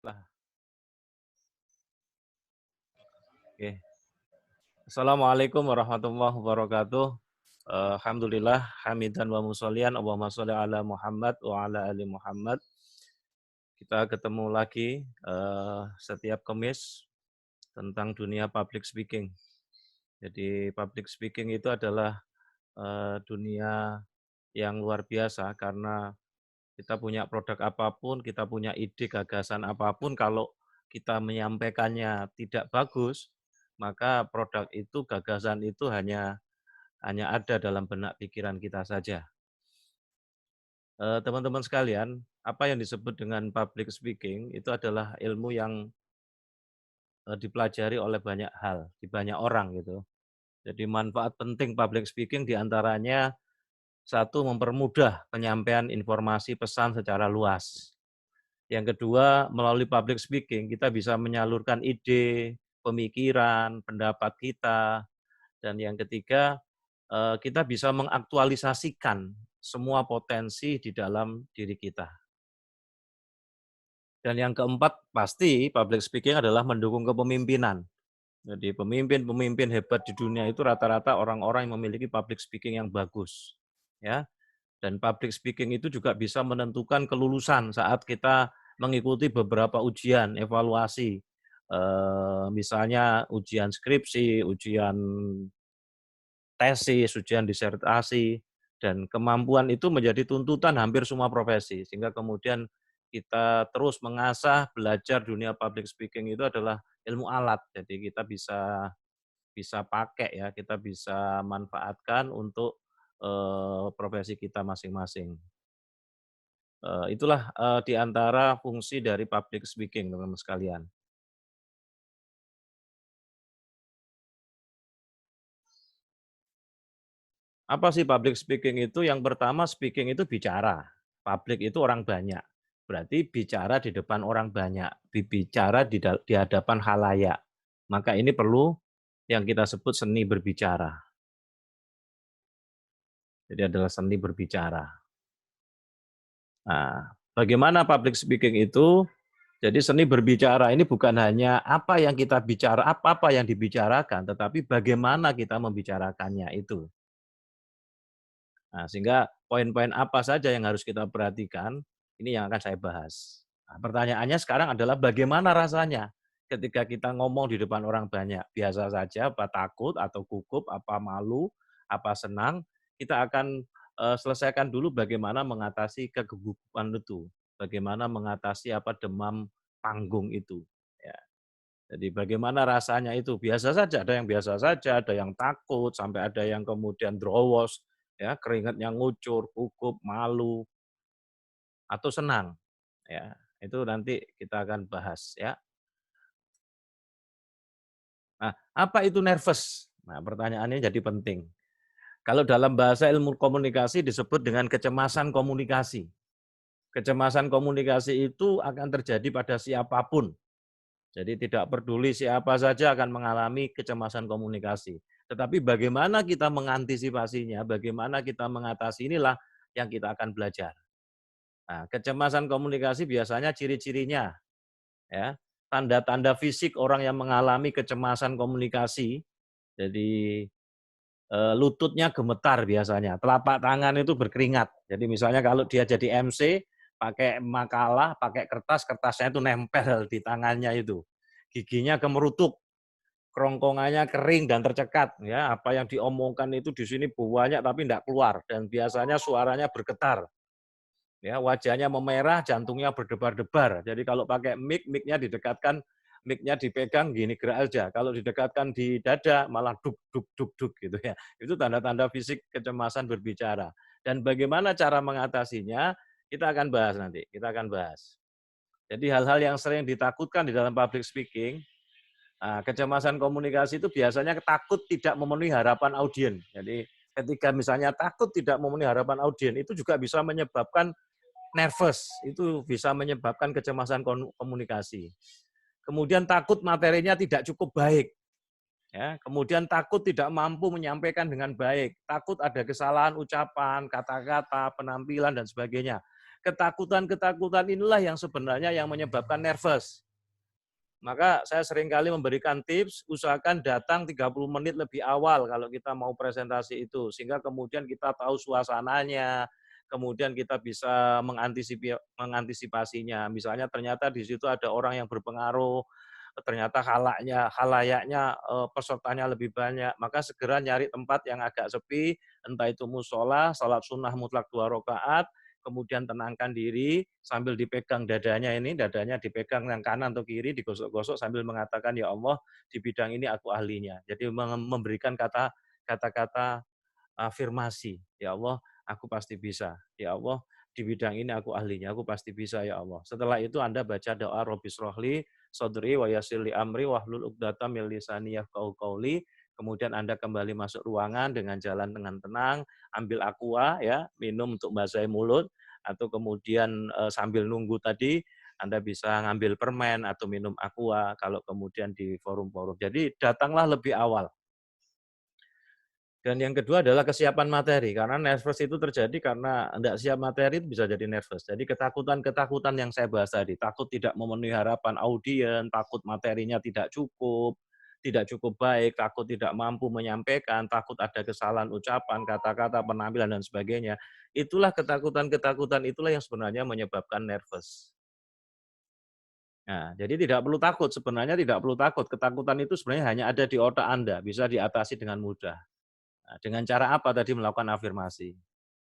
Lah, oke. Assalamualaikum warahmatullahi wabarakatuh. Alhamdulillah, hamidan wa musollian, Allahumma sholli ala Muhammad wa ala ali Muhammad. Kita ketemu lagi setiap Kamis tentang dunia public speaking. Jadi public speaking itu adalah dunia yang luar biasa karena kita punya produk apapun, kita punya ide gagasan apapun, kalau kita menyampaikannya tidak bagus, maka produk itu, gagasan itu hanya ada dalam benak pikiran kita saja. Teman-teman sekalian, apa yang disebut dengan public speaking itu adalah ilmu yang dipelajari oleh banyak hal, di banyak orang gitu. Jadi manfaat penting public speaking diantaranya satu, mempermudah penyampaian informasi pesan secara luas. Yang kedua, melalui public speaking kita bisa menyalurkan ide, pemikiran, pendapat kita. Dan yang ketiga, kita bisa mengaktualisasikan semua potensi di dalam diri kita. Dan yang keempat, pasti public speaking adalah mendukung kepemimpinan. Jadi pemimpin-pemimpin hebat di dunia itu rata-rata orang-orang yang memiliki public speaking yang bagus. Ya. Dan public speaking itu juga bisa menentukan kelulusan saat kita mengikuti beberapa ujian, evaluasi. Misalnya ujian skripsi, ujian tesis, ujian disertasi, dan kemampuan itu menjadi tuntutan hampir semua profesi. Sehingga kemudian kita terus mengasah, belajar dunia public speaking itu adalah ilmu alat. Jadi kita bisa bisa pakai ya, kita bisa manfaatkan untuk profesi kita masing-masing. Itulah di antara fungsi dari public speaking, teman-teman sekalian. Apa sih public speaking itu? Yang pertama, speaking itu bicara. Public itu orang banyak. Berarti bicara di depan orang banyak, bicara di hadapan khalayak. Maka ini perlu yang kita sebut seni berbicara. Jadi adalah seni berbicara. Nah, bagaimana public speaking itu? Jadi seni berbicara ini bukan hanya apa yang kita bicara, apa-apa yang dibicarakan, tetapi bagaimana kita membicarakannya itu. Nah, sehingga poin-poin apa saja yang harus kita perhatikan, ini yang akan saya bahas. Nah, pertanyaannya sekarang adalah bagaimana rasanya ketika kita ngomong di depan orang banyak? Biasa saja, apa takut atau gugup, apa malu, apa senang? Kita akan selesaikan dulu bagaimana mengatasi kegugupan itu, bagaimana mengatasi apa demam panggung itu. Ya. Jadi bagaimana rasanya itu? Biasa saja, ada yang biasa saja, ada yang takut, sampai ada yang kemudian drowos, ya, keringatnya ngucur, gugup, malu, atau senang. Ya, itu nanti kita akan bahas ya. Nah, apa itu nervous? Nah, pertanyaannya jadi penting. Kalau dalam bahasa ilmu komunikasi disebut dengan kecemasan komunikasi. Kecemasan komunikasi itu akan terjadi pada siapapun. Jadi tidak peduli siapa saja akan mengalami kecemasan komunikasi. Tetapi bagaimana kita mengantisipasinya, bagaimana kita mengatasi, inilah yang kita akan belajar. Nah, kecemasan komunikasi biasanya ciri-cirinya, ya, tanda-tanda fisik orang yang mengalami kecemasan komunikasi. Jadi lututnya gemetar biasanya, telapak tangan itu berkeringat. Jadi misalnya kalau dia jadi MC, pakai makalah, pakai kertas, kertasnya itu nempel di tangannya itu. Giginya kemerutuk, kerongkongannya kering dan tercekat. Ya, apa yang diomongkan itu di sini banyak tapi tidak keluar dan biasanya suaranya bergetar. Ya, wajahnya memerah, jantungnya berdebar-debar. Jadi kalau pakai mic, mic-nya didekatkan, mic-nya dipegang gini gerak aja. Kalau didekatkan di dada malah duk duk duk duk gitu ya. Itu tanda-tanda fisik kecemasan berbicara. Dan bagaimana cara mengatasinya? Kita akan bahas nanti. Kita akan bahas. Jadi hal-hal yang sering ditakutkan di dalam public speaking, kecemasan komunikasi itu biasanya takut tidak memenuhi harapan audien. Jadi ketika misalnya takut tidak memenuhi harapan audien, itu juga bisa menyebabkan nervous, itu bisa menyebabkan kecemasan komunikasi. Kemudian takut materinya tidak cukup baik. Ya, kemudian takut tidak mampu menyampaikan dengan baik, takut ada kesalahan ucapan, kata-kata, penampilan dan sebagainya. Ketakutan-ketakutan inilah yang sebenarnya yang menyebabkan nervous. Maka saya seringkali memberikan tips, usahakan datang 30 menit lebih awal kalau kita mau presentasi itu, sehingga kemudian kita tahu suasananya, kemudian kita bisa mengantisipasinya. Misalnya ternyata di situ ada orang yang berpengaruh, ternyata halayaknya pesertanya lebih banyak, maka segera nyari tempat yang agak sepi, entah itu musola, salat sunnah mutlak 2 rakaat, kemudian tenangkan diri sambil dipegang dadanya dipegang yang kanan atau kiri, digosok-gosok sambil mengatakan, "Ya Allah, di bidang ini aku ahlinya." Jadi memberikan kata-kata afirmasi, "Ya Allah, aku pasti bisa. Ya Allah, di bidang ini aku ahlinya, aku pasti bisa ya Allah." Setelah itu Anda baca doa Robbis rohli sodri wa yassir li amri wahlul 'uqdatam min lisani yafqahu qauli. Kemudian Anda kembali masuk ruangan dengan jalan dengan tenang, ambil aqua ya, minum untuk basahi mulut, atau kemudian sambil nunggu tadi Anda bisa ngambil permen atau minum aqua kalau kemudian di forum-forum. Jadi datanglah lebih awal. Dan yang kedua adalah kesiapan materi, karena nervous itu terjadi karena tidak siap materi itu bisa jadi nervous. Jadi ketakutan-ketakutan yang saya bahas tadi, takut tidak memenuhi harapan audien, takut materinya tidak cukup baik, takut tidak mampu menyampaikan, takut ada kesalahan ucapan, kata-kata, penampilan, dan sebagainya. Itulah ketakutan-ketakutan itulah yang sebenarnya menyebabkan nervous. Nah, jadi tidak perlu takut, sebenarnya tidak perlu takut. Ketakutan itu sebenarnya hanya ada di otak Anda, bisa diatasi dengan mudah. Nah, dengan cara apa tadi melakukan afirmasi?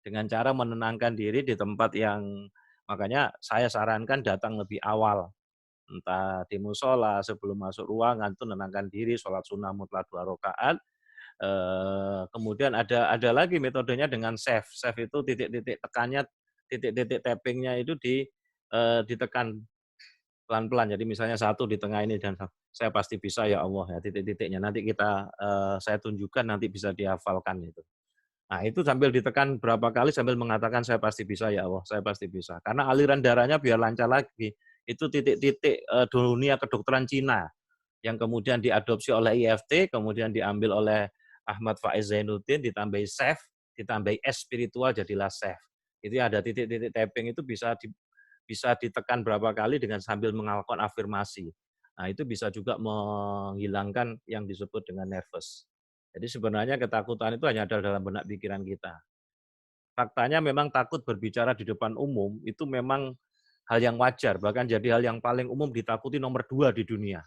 Dengan cara menenangkan diri di tempat yang makanya saya sarankan datang lebih awal. Entah di musola, sebelum masuk ruangan itu menenangkan diri, sholat sunnah mutlak 2 rakaat. Kemudian ada lagi metodenya dengan save. Save itu titik-titik tekannya, titik-titik tappingnya itu ditekan pelan-pelan. Jadi misalnya satu di tengah ini dan saya pasti bisa ya Allah ya titik-titiknya. Nanti saya tunjukkan nanti bisa dihafalkan itu. Nah, itu sambil ditekan berapa kali sambil mengatakan saya pasti bisa ya Allah, saya pasti bisa. Karena aliran darahnya biar lancar lagi. Itu titik-titik dunia kedokteran Cina yang kemudian diadopsi oleh IFT, kemudian diambil oleh Ahmad Faiz Zainuddin, ditambahi SEF, ditambahi S spiritual jadilah SEF. Itu ada titik-titik tapping itu bisa ditekan berapa kali dengan sambil melakukan afirmasi. Nah, itu bisa juga menghilangkan yang disebut dengan nervous. Jadi sebenarnya ketakutan itu hanya ada dalam benak pikiran kita. Faktanya memang takut berbicara di depan umum itu memang hal yang wajar, bahkan jadi hal yang paling umum ditakuti nomor 2 di dunia.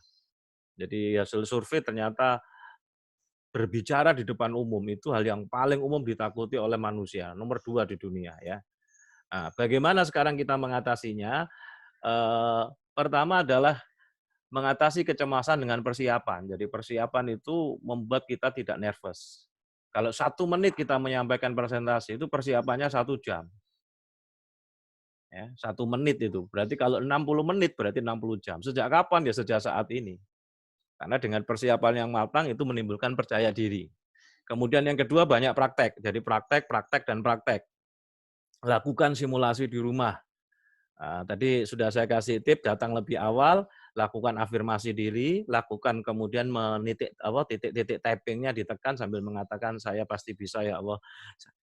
Jadi hasil survei ternyata berbicara di depan umum itu hal yang paling umum ditakuti oleh manusia, nomor 2 di dunia ya. Nah, bagaimana sekarang kita mengatasinya? Pertama adalah mengatasi kecemasan dengan persiapan. Jadi persiapan itu membuat kita tidak nervous. Kalau 1 menit kita menyampaikan presentasi itu persiapannya 1 jam. Ya, 1 menit itu. Berarti kalau 60 menit berarti 60 jam. Sejak kapan? Ya sejak saat ini. Karena dengan persiapan yang matang itu menimbulkan percaya diri. Kemudian yang kedua banyak praktek. Jadi praktek, praktek, dan praktek. Lakukan simulasi di rumah. Nah, tadi sudah saya kasih tip datang lebih awal, lakukan afirmasi diri, lakukan kemudian titik-titik tappingnya ditekan sambil mengatakan saya pasti bisa ya Allah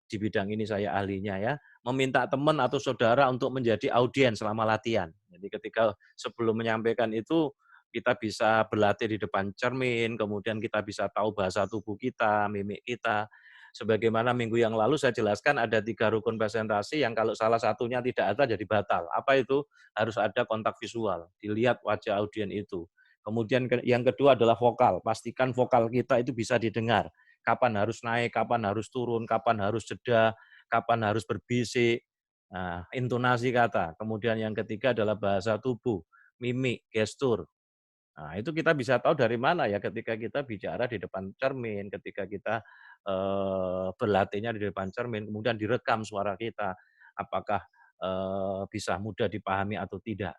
di bidang ini saya ahlinya ya. Meminta teman atau saudara untuk menjadi audiens selama latihan. Jadi ketika sebelum menyampaikan itu kita bisa berlatih di depan cermin, kemudian kita bisa tahu bahasa tubuh kita, mimik kita. Sebagaimana minggu yang lalu saya jelaskan ada 3 rukun presentasi yang kalau salah satunya tidak ada jadi batal. Apa itu? Harus ada kontak visual, dilihat wajah audien itu. Kemudian yang kedua adalah vokal, pastikan vokal kita itu bisa didengar. Kapan harus naik, kapan harus turun, kapan harus jeda, kapan harus berbisik, nah, intonasi kata. Kemudian yang ketiga adalah bahasa tubuh, mimik, gestur. Nah, itu kita bisa tahu dari mana ya ketika kita bicara di depan cermin, ketika kita berlatihnya di depan cermin, kemudian direkam suara kita, apakah bisa mudah dipahami atau tidak.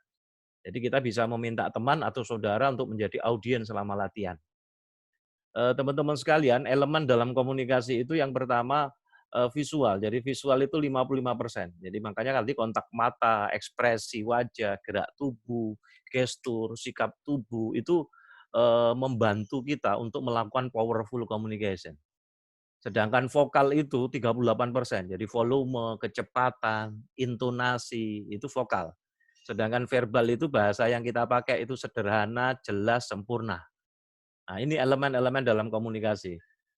Jadi kita bisa meminta teman atau saudara untuk menjadi audiens selama latihan. Teman-teman sekalian, elemen dalam komunikasi itu yang pertama visual. Jadi visual itu 55%. Jadi makanya nanti kontak mata, ekspresi wajah, gerak tubuh, gestur, sikap tubuh itu membantu kita untuk melakukan powerful communication. Sedangkan vokal itu 38%. Jadi volume, kecepatan, intonasi itu vokal. Sedangkan verbal itu bahasa yang kita pakai itu sederhana, jelas, sempurna. Nah, ini elemen-elemen dalam komunikasi.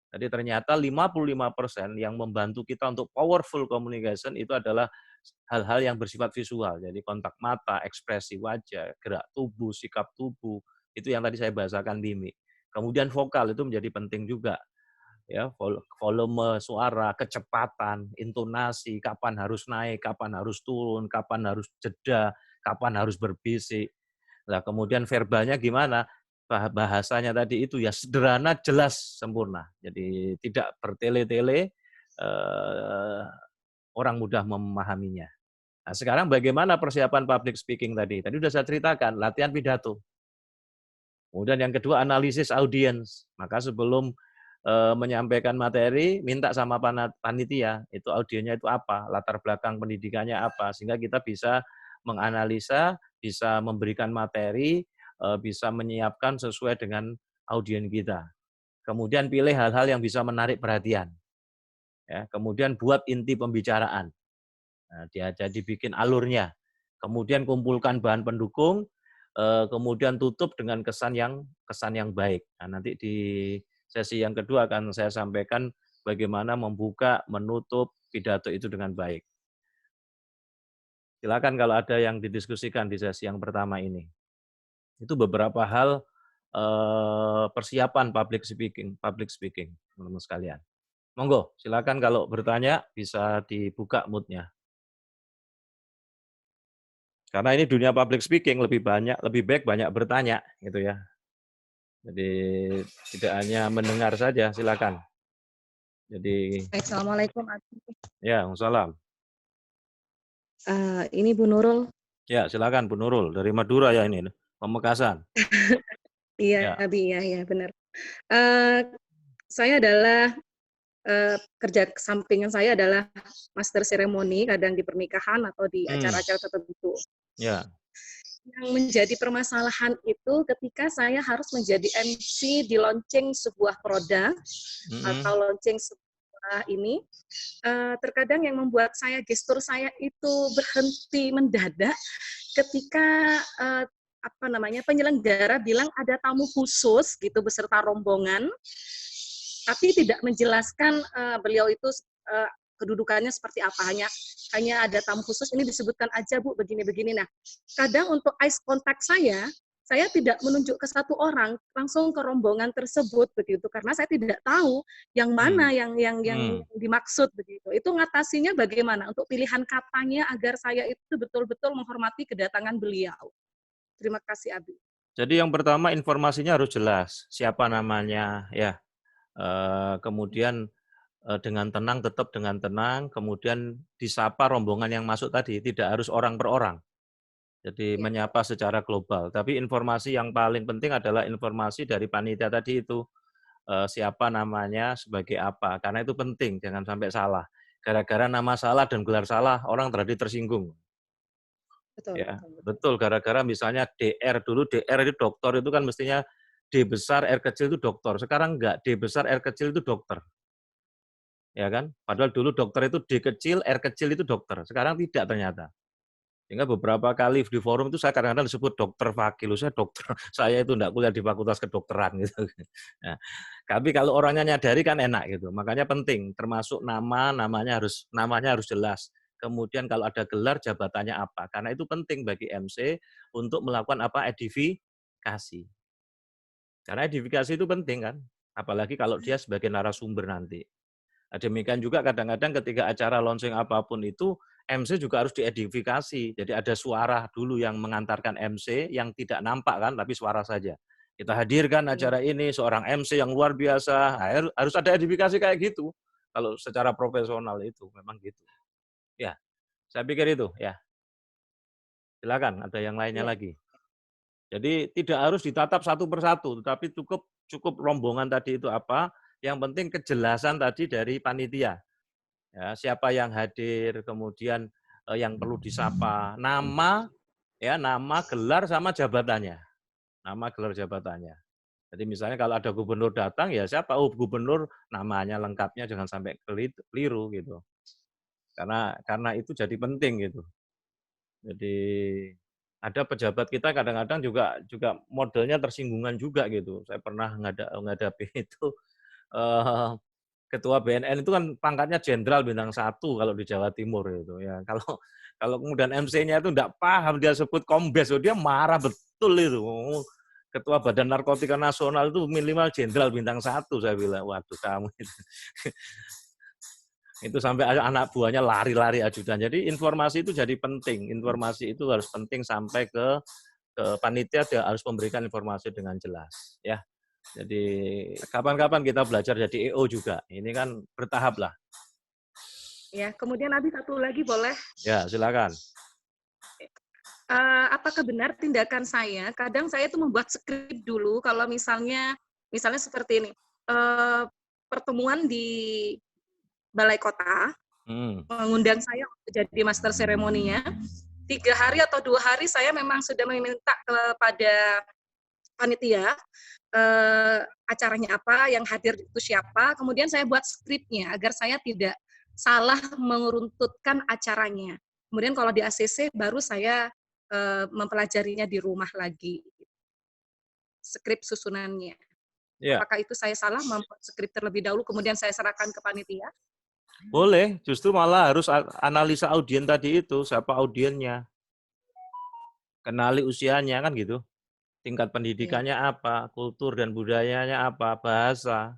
Jadi ternyata 55% yang membantu kita untuk powerful communication itu adalah hal-hal yang bersifat visual. Jadi kontak mata, ekspresi wajah, gerak tubuh, sikap tubuh, itu yang tadi saya bahasakan mimik. Kemudian vokal itu menjadi penting juga. Ya, volume suara, kecepatan, intonasi, kapan harus naik, kapan harus turun, kapan harus jeda, kapan harus berbisik. Nah, kemudian verbalnya gimana? Bahasanya tadi itu ya sederhana, jelas, sempurna. Jadi tidak bertele-tele, orang mudah memahaminya. Nah, sekarang bagaimana persiapan public speaking tadi? Tadi sudah saya ceritakan, latihan pidato. Kemudian yang kedua analisis audiens. Maka sebelum menyampaikan materi, minta sama panitia, itu audiennya itu apa, latar belakang pendidikannya apa, sehingga kita bisa menganalisa, bisa memberikan materi, bisa menyiapkan sesuai dengan audien kita. Kemudian pilih hal-hal yang bisa menarik perhatian. Ya, kemudian buat inti pembicaraan. Nah, jadi bikin alurnya. Kemudian kumpulkan bahan pendukung, kemudian tutup dengan kesan yang baik. Nah, nanti di sesi yang kedua akan saya sampaikan bagaimana membuka, menutup pidato itu dengan baik. Silakan kalau ada yang didiskusikan di sesi yang pertama ini. Itu beberapa hal persiapan public speaking, teman-teman sekalian. Monggo, silakan kalau bertanya bisa dibuka mood-nya. Karena ini dunia public speaking lebih baik banyak bertanya gitu ya. Jadi tidak hanya mendengar saja, silakan. Jadi Assalamualaikum. ya, salam. Ini Bu Nurul. Ya, silakan Bu Nurul dari Madura ya ini, Pamekasan. Iya, Ya. iya benar. Saya adalah kerja sampingan saya adalah master seremoni, kadang di pernikahan atau di acara-acara tertentu. Ya. Yang menjadi permasalahan itu ketika saya harus menjadi MC di launching sebuah produk atau launching sebuah ini, terkadang yang membuat gestur saya itu berhenti mendadak ketika penyelenggara bilang ada tamu khusus gitu beserta rombongan, tapi tidak menjelaskan beliau itu kedudukannya seperti apa, hanya ada tamu khusus, ini disebutkan aja Bu begini-begini. Nah, kadang untuk eyes contact saya tidak menunjuk ke satu orang, langsung ke rombongan tersebut begitu, karena saya tidak tahu yang mana yang dimaksud begitu. Itu ngatasinya bagaimana untuk pilihan katanya agar saya itu betul-betul menghormati kedatangan beliau. Terima kasih Abi. Jadi yang pertama informasinya harus jelas, siapa namanya ya. Kemudian tetap dengan tenang, kemudian disapa rombongan yang masuk tadi, tidak harus orang per orang. Jadi menyapa secara global. Tapi informasi yang paling penting adalah informasi dari panitia tadi itu, siapa namanya, sebagai apa. Karena itu penting, jangan sampai salah. Gara-gara nama salah dan gelar salah, orang terjadi tersinggung. Betul, Ya, betul. betul. Gara-gara misalnya DR dulu, DR itu dokter itu kan mestinya D besar, R kecil itu dokter. Sekarang enggak, D besar, R kecil itu dokter. Ya kan? Padahal dulu dokter itu D kecil, R kecil itu dokter. Sekarang tidak ternyata. Sehingga beberapa kali di forum itu saya kadang-kadang disebut dokter fakil, saya dokter, saya itu enggak kuliah di fakultas kedokteran gitu. Nah, tapi kalau orangnya nyadari kan enak gitu. Makanya penting, termasuk namanya harus jelas. Kemudian kalau ada gelar jabatannya apa? Karena itu penting bagi MC untuk melakukan apa? Edifikasi. Karena edifikasi itu penting kan, apalagi kalau dia sebagai narasumber nanti. Nah, demikian juga kadang-kadang ketika acara launching apapun itu, MC juga harus diedifikasi. Jadi ada suara dulu yang mengantarkan MC yang tidak nampak kan, tapi suara saja. Kita hadirkan acara ini, seorang MC yang luar biasa, harus ada edifikasi kayak gitu. Kalau secara profesional itu memang gitu. Ya, saya pikir itu ya. Silakan, ada yang lainnya lagi. Jadi tidak harus ditatap satu persatu, tetapi cukup rombongan tadi itu apa, yang penting kejelasan tadi dari panitia. Ya, siapa yang hadir, kemudian yang perlu disapa, nama, gelar sama jabatannya. Nama, gelar, jabatannya. Jadi misalnya kalau ada gubernur datang, ya siapa? Oh, gubernur, namanya lengkapnya jangan sampai keliru gitu. Karena itu jadi penting gitu. Jadi ada pejabat kita kadang-kadang juga modelnya tersinggungan juga gitu. Saya pernah menghadapi itu, eee, ketua BNN itu kan pangkatnya jenderal bintang 1 kalau di Jawa Timur itu ya. Kalau kalau kemudian MC-nya itu enggak paham dia sebut kombes, oh dia marah betul itu. Oh, ketua Badan Narkotika Nasional itu minimal jenderal bintang 1 saya bilang. Waduh kamu itu. Itu sampai anak buahnya lari-lari ajudan. Jadi informasi itu jadi penting. Informasi itu harus penting sampai ke panitia, dia harus memberikan informasi dengan jelas ya. Jadi kapan-kapan kita belajar jadi EO juga. Ini kan bertahap lah. Ya, kemudian Abi satu lagi boleh? Ya, silakan. Apakah benar tindakan saya, kadang saya itu membuat skrip dulu kalau misalnya seperti ini, pertemuan di balai kota, mengundang saya untuk jadi master seremoninya, 3 hari atau 2 hari saya memang sudah meminta kepada panitia, acaranya apa, yang hadir itu siapa, kemudian saya buat skripnya agar saya tidak salah meruntutkan acaranya. Kemudian kalau di ACC baru saya mempelajarinya di rumah lagi, skrip susunannya. Ya, Apakah itu saya salah membuat skrip terlebih dahulu kemudian saya serahkan ke panitia? boleh. Justru malah harus analisa audien tadi itu, siapa audiennya, kenali usianya kan gitu. Tingkat Iya. pendidikannya apa, kultur dan budayanya apa, bahasa,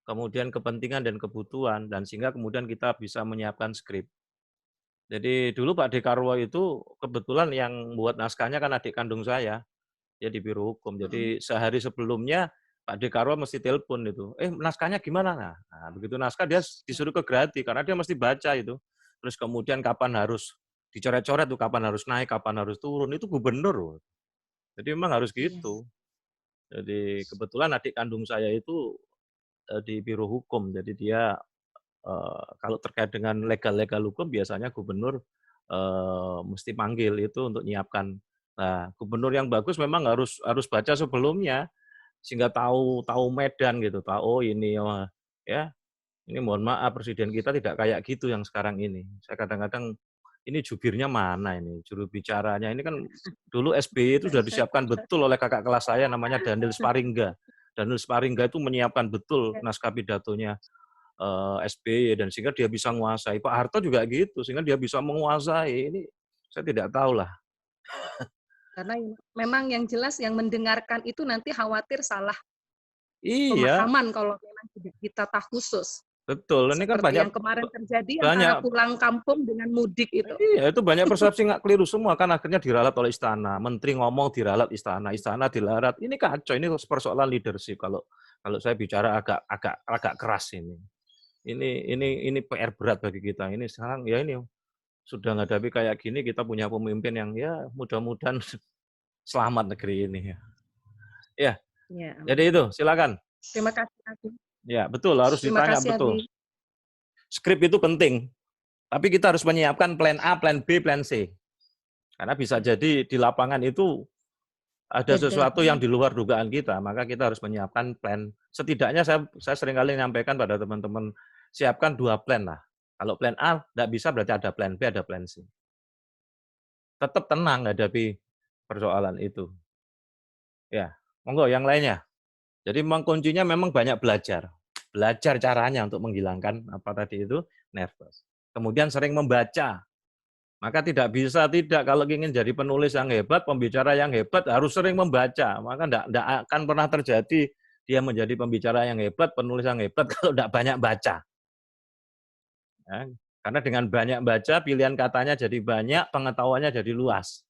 kemudian kepentingan dan kebutuhan, dan sehingga kemudian kita bisa menyiapkan skrip. Jadi dulu Pak Dekarwo itu kebetulan yang buat naskahnya kan adik kandung saya, dia di biro hukum. Mhm. Jadi sehari sebelumnya Pak Dekarwo mesti telepon itu, naskahnya gimana? Nah, begitu naskah dia disuruh ke Grati karena dia mesti baca itu. Terus kemudian kapan harus dicoret-coret tuh, kapan harus naik, kapan harus turun, itu gubernur loh. Jadi memang harus Iya. gitu. Jadi kebetulan adik kandung saya itu di biro hukum, jadi dia kalau terkait dengan legal-legal hukum biasanya gubernur mesti panggil itu untuk nyiapkan. Nah, gubernur yang bagus memang harus harus baca sebelumnya sehingga tahu tahu medan gitu, tahu oh ini wah, ya ini mohon maaf presiden kita tidak kayak gitu yang sekarang ini. Saya kadang-kadang ini jubirnya mana ini, juru bicaranya ini kan dulu SBY itu sudah disiapkan betul oleh kakak kelas saya namanya Daniel Sparingga. Daniel Sparingga itu menyiapkan betul naskah pidatonya SBY dan sehingga dia bisa menguasai. Pak Harto juga gitu, sehingga dia bisa menguasai. Ini saya tidak tahu lah. Karena memang yang jelas yang mendengarkan itu nanti khawatir salah Iya, pemahaman kalau memang tidak ditata khusus. betul. Ini kan Seperti banyak yang kemarin terjadi antara banyak pulang kampung dengan mudik itu. iya, itu banyak persepsi nggak keliru semua kan akhirnya diralat oleh istana. Menteri ngomong diralat istana, istana dilarat. Ini kacau, ini persoalan leadership kalau kalau saya bicara agak keras ini. Ini PR berat bagi kita. Ini sekarang ya ini sudah menghadapi kayak gini kita punya pemimpin yang ya mudah-mudahan selamat negeri ini ya. Ya, Ya, jadi itu silakan. terima kasih Abi. Ya, betul harus Terima ditanya kasih Abi. betul. Skrip itu penting, tapi kita harus menyiapkan plan A, plan B, plan C. Karena bisa Ya, jadi di lapangan itu ada beda. sesuatu yang di luar dugaan kita, maka kita harus menyiapkan plan. Setidaknya saya seringkali menyampaikan pada teman-teman, siapkan 2 plan lah. Kalau plan A tidak bisa berarti ada plan B, ada plan C. Tetap tenang hadapi persoalan itu. Ya, monggo yang lainnya. Jadi memang kuncinya memang banyak belajar. Belajar caranya untuk menghilangkan apa tadi itu, nervous. Kemudian sering membaca. Maka tidak bisa tidak kalau ingin jadi penulis yang hebat, pembicara yang hebat harus sering membaca. Maka tidak akan pernah terjadi dia menjadi pembicara yang hebat, penulis yang hebat kalau tidak banyak baca. Ya. Karena dengan banyak baca, pilihan katanya jadi banyak, pengetahuannya jadi luas.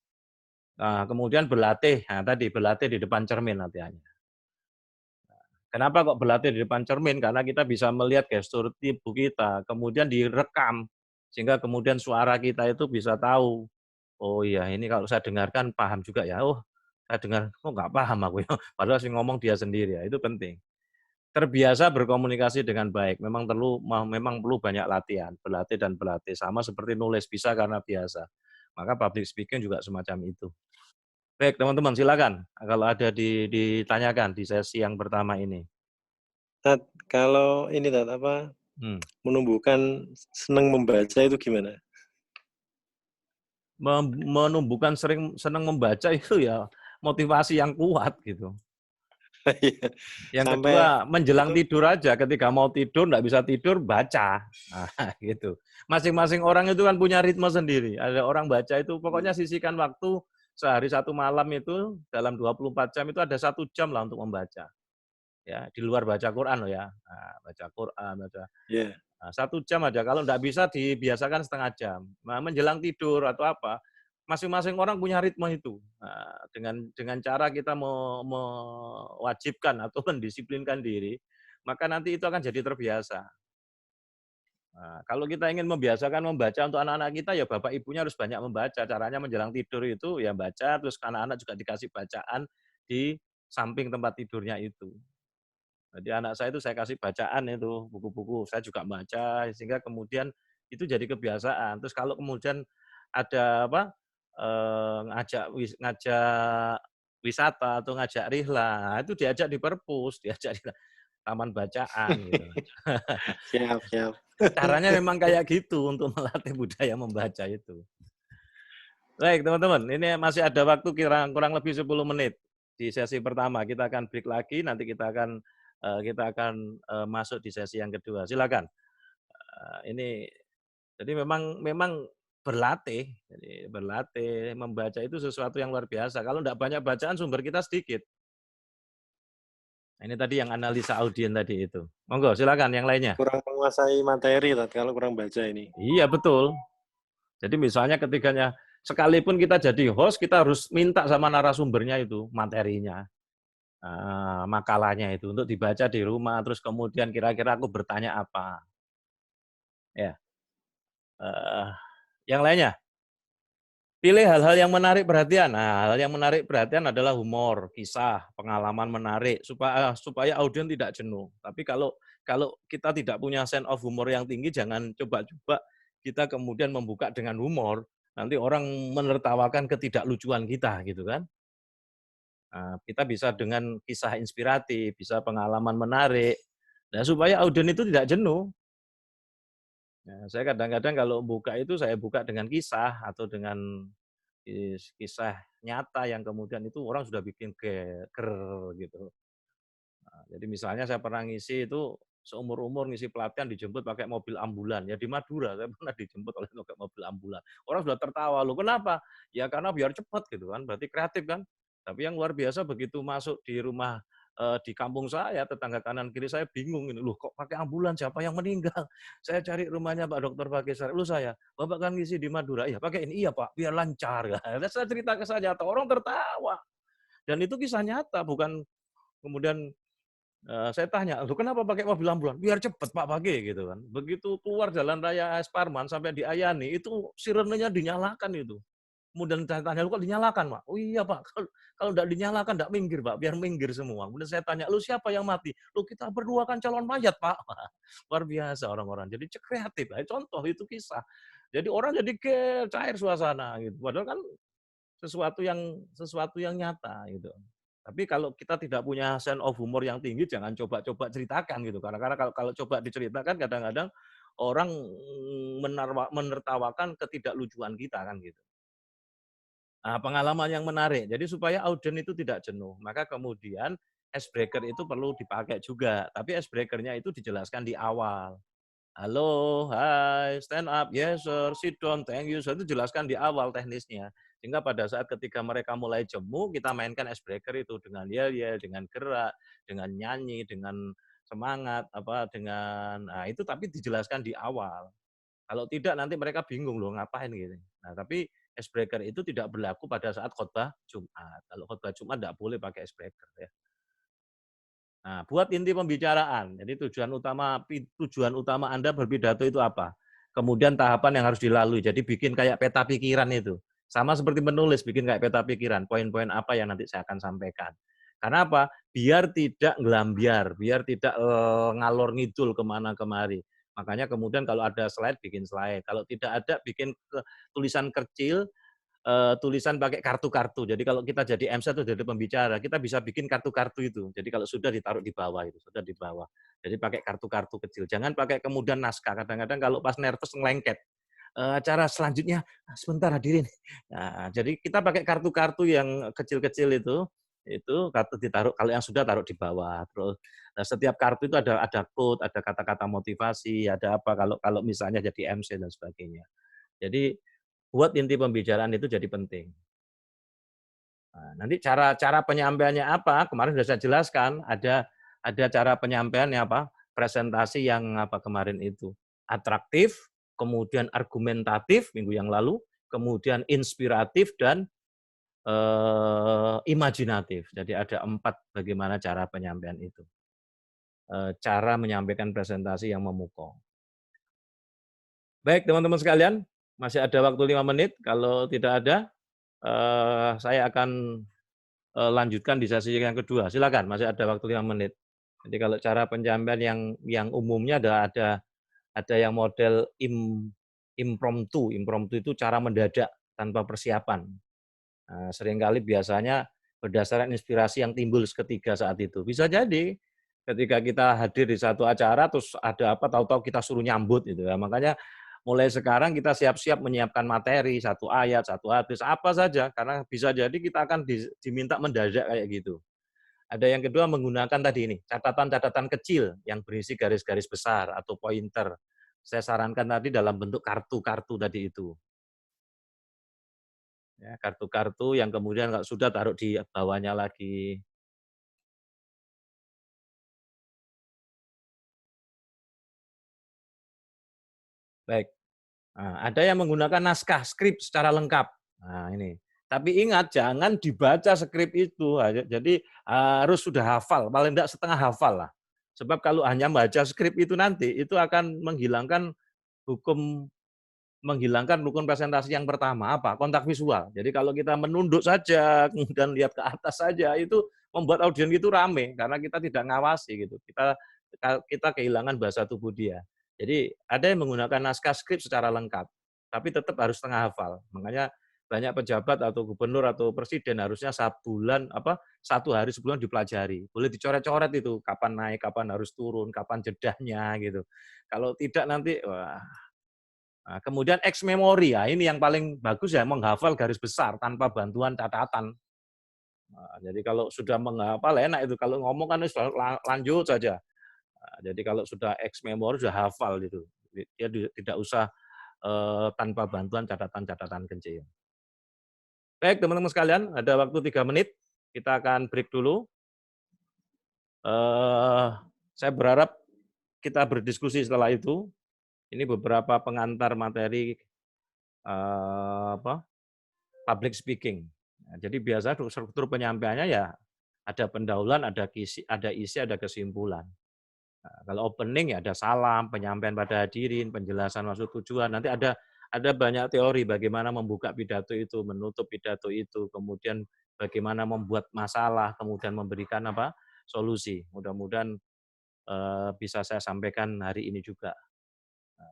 Nah, kemudian berlatih, nah tadi berlatih di depan cermin latihannya. Kenapa kok berlatih di depan cermin? Karena kita bisa melihat gestur tubuh kita, kemudian direkam, sehingga kemudian suara kita itu bisa tahu, oh iya ini kalau saya dengarkan paham juga ya, oh saya dengar, kok nggak paham aku ya, padahal sih ngomong dia sendiri ya, itu penting. Terbiasa berkomunikasi dengan baik, memang perlu banyak latihan, berlatih dan berlatih, sama seperti nulis bisa karena biasa. Maka public speaking juga semacam itu. Baik, teman-teman silakan kalau ada ditanyakan di sesi yang pertama ini. Tat, kalau ini Tat, apa menumbuhkan senang membaca itu gimana? Menumbuhkan senang membaca itu ya motivasi yang kuat gitu. Yang Sampai kedua, menjelang itu, tidur aja. Ketika mau tidur, nggak bisa tidur, baca. Nah, gitu. Masing-masing orang itu kan punya ritme sendiri. Ada orang baca itu, pokoknya sisihkan waktu sehari satu malam itu, dalam 24 jam itu ada 1 jam lah untuk membaca. Ya, di luar baca Quran loh ya. Nah, baca Quran, baca. yeah. Nah, 1 jam aja. Kalau nggak bisa, dibiasakan setengah jam. Nah, menjelang tidur atau apa, masing-masing orang punya ritme itu. Nah, dengan cara kita mewajibkan atau mendisiplinkan diri, maka nanti itu akan jadi terbiasa. Nah, kalau kita ingin membiasakan membaca untuk anak-anak kita, ya bapak ibunya harus banyak membaca. Caranya menjelang tidur itu ya baca, terus anak-anak juga dikasih bacaan di samping tempat tidurnya itu. Jadi anak saya itu saya kasih bacaan itu, buku-buku, saya juga baca, sehingga kemudian itu jadi kebiasaan. Terus kalau kemudian ada apa, ngajak wisata atau ngajak rihlah, itu diajak di perpus, diajak di taman bacaan gitu. Siap. Caranya memang kayak gitu untuk melatih budaya membaca itu. Baik teman-teman, ini masih ada waktu kurang lebih 10 menit di sesi pertama. Kita akan break lagi, nanti kita akan masuk di sesi yang kedua. Silakan. Ini jadi memang berlatih, jadi berlatih membaca itu sesuatu yang luar biasa. Kalau enggak banyak bacaan sumber kita sedikit. Nah, ini tadi yang analisa audien tadi itu. Monggo silakan yang lainnya. Kurang menguasai materi Tat, kalau kurang baca ini. Iya betul. Jadi misalnya ketiganya sekalipun kita jadi host, kita harus minta sama narasumbernya itu materinya. Makalahnya itu untuk dibaca di rumah, terus kemudian kira-kira aku bertanya apa. Ya. Yang lainnya, pilih hal-hal yang menarik perhatian. Nah, hal yang menarik perhatian adalah humor, kisah, pengalaman menarik supaya audiens tidak jenuh. Tapi kalau kita tidak punya sense of humor yang tinggi, jangan coba-coba kita kemudian membuka dengan humor. Nanti orang menertawakan ketidaklucuan kita, gitu kan? Nah, kita bisa dengan kisah inspiratif, bisa pengalaman menarik. Nah, supaya audiens itu tidak jenuh. Nah, saya kadang-kadang kalau buka itu saya buka dengan kisah atau dengan kisah nyata yang kemudian itu orang sudah bikin geger gitu. Nah, jadi misalnya saya pernah ngisi itu seumur-umur ngisi pelatihan dijemput pakai mobil ambulan. Ya di Madura saya pernah dijemput oleh pakai mobil ambulan. Orang sudah tertawa, loh kenapa? Ya karena biar cepat gitu kan, berarti kreatif kan. Tapi yang luar biasa begitu masuk di rumah di kampung saya, tetangga kanan kiri saya bingung ini, loh kok pakai ambulan, siapa yang meninggal? Saya cari rumahnya Pak Dokter Fakisar, lu saya, Bapak kan ngisi di Madura, iya pakai ini, iya Pak, biar lancar. Saya cerita ke saya nyata, orang tertawa. Dan itu kisah nyata, bukan kemudian saya tanya, "Loh kenapa pakai mobil ambulan?" "Biar cepet Pak pakai," gitu kan. Begitu keluar jalan raya AS Parman sampai di Ayani, itu sirenenya dinyalakan itu. Kemudian saya tanya, "Lu kok dinyalakan, Pak?" "Oh iya Pak, kalau enggak dinyalakan enggak minggir Pak, biar minggir semua." Kemudian saya tanya, "Lu siapa yang mati?" "Lu kita berdua kan calon mayat Pak." Luar biasa orang-orang. Jadi kreatif. Contoh itu kisah. Jadi orang jadi cair suasana gitu. Padahal kan sesuatu yang nyata gitu. Tapi kalau kita tidak punya sense of humor yang tinggi, jangan coba-coba ceritakan gitu. Karena kalau coba diceritakan kadang-kadang orang menertawakan ketidaklucuan kita kan gitu. Nah, pengalaman yang menarik. Jadi supaya audiens itu tidak jenuh, maka kemudian icebreaker itu perlu dipakai juga. Tapi icebreaker-nya itu dijelaskan di awal. Halo, hai, stand up, yes sir, sit down, thank you sir. Itu jelaskan di awal teknisnya. Sehingga pada saat ketika mereka mulai jemu, kita mainkan icebreaker itu dengan yel-yel, dengan gerak, dengan nyanyi, dengan semangat, nah itu tapi dijelaskan di awal. Kalau tidak nanti mereka bingung loh ngapain gitu. Nah tapi icebreaker itu tidak berlaku pada saat khotbah Jumat. Kalau khotbah Jumat tidak boleh pakai icebreaker ya. Nah, buat inti pembicaraan. Jadi tujuan utama Anda berpidato itu apa? Kemudian tahapan yang harus dilalui. Jadi bikin kayak peta pikiran itu. Sama seperti menulis, bikin kayak peta pikiran. Poin-poin apa yang nanti saya akan sampaikan. Karena apa? Biar tidak ngelambiar, biar tidak ngalor ngidul kemana kemari. Makanya kemudian kalau ada slide, bikin slide. Kalau tidak ada, bikin tulisan kecil, tulisan pakai kartu-kartu. Jadi kalau kita jadi MC atau jadi pembicara, kita bisa bikin kartu-kartu itu. Jadi kalau sudah ditaruh di bawah itu, sudah di bawah. Jadi pakai kartu-kartu kecil. Jangan pakai kemudian naskah. Kadang-kadang kalau pas nervous ngelengket. Acara selanjutnya, sebentar hadirin. Nah, jadi kita pakai kartu-kartu yang kecil-kecil itu kartu ditaruh, kalau yang sudah taruh di bawah. Terus setiap kartu itu ada quote, ada kata-kata motivasi, ada apa kalau misalnya jadi MC dan sebagainya. Jadi buat inti pembicaraan itu jadi penting. Nah, nanti cara penyampaiannya apa? Kemarin sudah saya jelaskan, ada cara penyampaiannya apa? Presentasi yang apa kemarin itu atraktif, kemudian argumentatif minggu yang lalu, kemudian inspiratif dan imajinatif. Jadi ada 4 bagaimana cara penyampaian itu. Cara menyampaikan presentasi yang memukau. Baik teman-teman sekalian, masih ada waktu 5 menit. Kalau tidak ada, saya akan lanjutkan di sesi yang kedua. Silakan, masih ada waktu 5 menit. Jadi kalau cara penyampaian yang umumnya ada yang model impromptu. Impromptu itu cara mendadak tanpa persiapan. Nah, seringkali biasanya berdasarkan inspirasi yang timbul seketika saat itu. Bisa jadi ketika kita hadir di satu acara terus ada apa tahu-tahu kita suruh nyambut gitu ya. Makanya mulai sekarang kita siap-siap menyiapkan materi, satu ayat, satu hadis, apa saja karena bisa jadi kita akan diminta mendadak kayak gitu. Ada yang kedua menggunakan tadi ini, catatan-catatan kecil yang berisi garis-garis besar atau pointer. Saya sarankan tadi dalam bentuk kartu-kartu tadi itu. Ya, kartu-kartu yang kemudian kalau sudah taruh di bawahnya lagi. Baik. Nah, ada yang menggunakan naskah skrip secara lengkap. Nah, ini. Tapi ingat jangan dibaca skrip itu. Jadi harus sudah hafal, paling tidak setengah hafal lah. Sebab kalau hanya baca skrip itu nanti itu akan menghilangkan rukun presentasi yang pertama apa? Kontak visual. Jadi kalau kita menunduk saja kemudian lihat ke atas saja itu membuat audiens itu rame karena kita tidak ngawasi gitu. Kita kehilangan bahasa tubuh dia. Jadi ada yang menggunakan naskah skrip secara lengkap, tapi tetap harus setengah hafal. Makanya banyak pejabat atau gubernur atau presiden harusnya 1 hari sebelum dipelajari. Boleh dicoret-coret itu kapan naik, kapan harus turun, kapan jedahnya gitu. Kalau tidak nanti wah. Nah, kemudian ex memori ya, ini yang paling bagus ya menghafal garis besar tanpa bantuan catatan. Nah, jadi kalau sudah menghafal enak itu, kalau ngomong kan sudah lanjut saja. Nah, jadi kalau sudah ex memori sudah hafal itu, dia tidak usah tanpa bantuan catatan-catatan kecil. Baik teman-teman sekalian, ada waktu 3 menit, kita akan break dulu. Saya berharap kita berdiskusi setelah itu. Ini beberapa pengantar materi public speaking. Nah, jadi biasa struktur penyampaiannya ya ada pendahuluan, ada isi, ada kesimpulan. Nah, kalau opening ya ada salam, penyampaian pada hadirin, penjelasan maksud tujuan. Nanti ada banyak teori bagaimana membuka pidato itu, menutup pidato itu, kemudian bagaimana membuat masalah, kemudian memberikan solusi. Mudah-mudahan bisa saya sampaikan hari ini juga.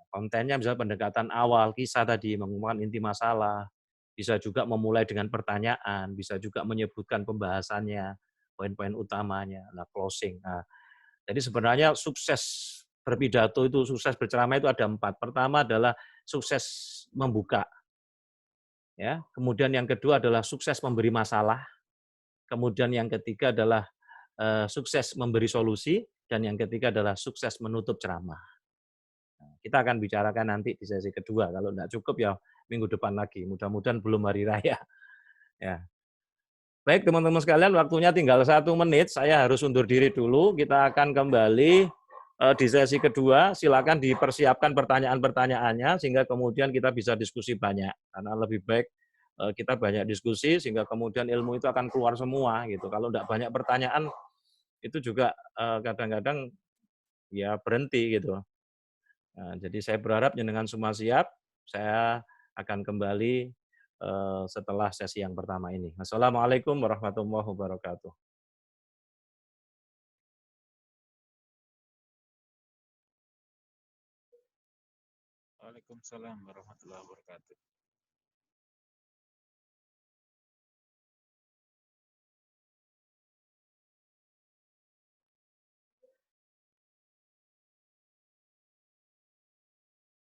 Kontennya misalnya pendekatan awal, kisah tadi, mengumumkan inti masalah, bisa juga memulai dengan pertanyaan, bisa juga menyebutkan pembahasannya, poin-poin utamanya, closing. Nah, jadi sebenarnya sukses berpidato itu, sukses berceramah itu ada 4. Pertama adalah sukses membuka, ya. Kemudian yang kedua adalah sukses memberi masalah. Kemudian yang ketiga adalah sukses memberi solusi, dan yang ketiga adalah sukses menutup ceramah. Kita akan bicarakan nanti di sesi kedua. Kalau tidak cukup ya minggu depan lagi. Mudah-mudahan belum hari raya. Ya. Baik teman-teman sekalian, waktunya tinggal 1 menit. Saya harus undur diri dulu. Kita akan kembali di sesi kedua. Silakan dipersiapkan pertanyaan-pertanyaannya sehingga kemudian kita bisa diskusi banyak. Karena lebih baik kita banyak diskusi sehingga kemudian ilmu itu akan keluar semua gitu. Kalau tidak banyak pertanyaan itu juga kadang-kadang ya berhenti gitu. Nah, jadi saya berharap dengan semua siap, saya akan kembali setelah sesi yang pertama ini. Assalamualaikum warahmatullahi wabarakatuh. Waalaikumsalam warahmatullahi wabarakatuh.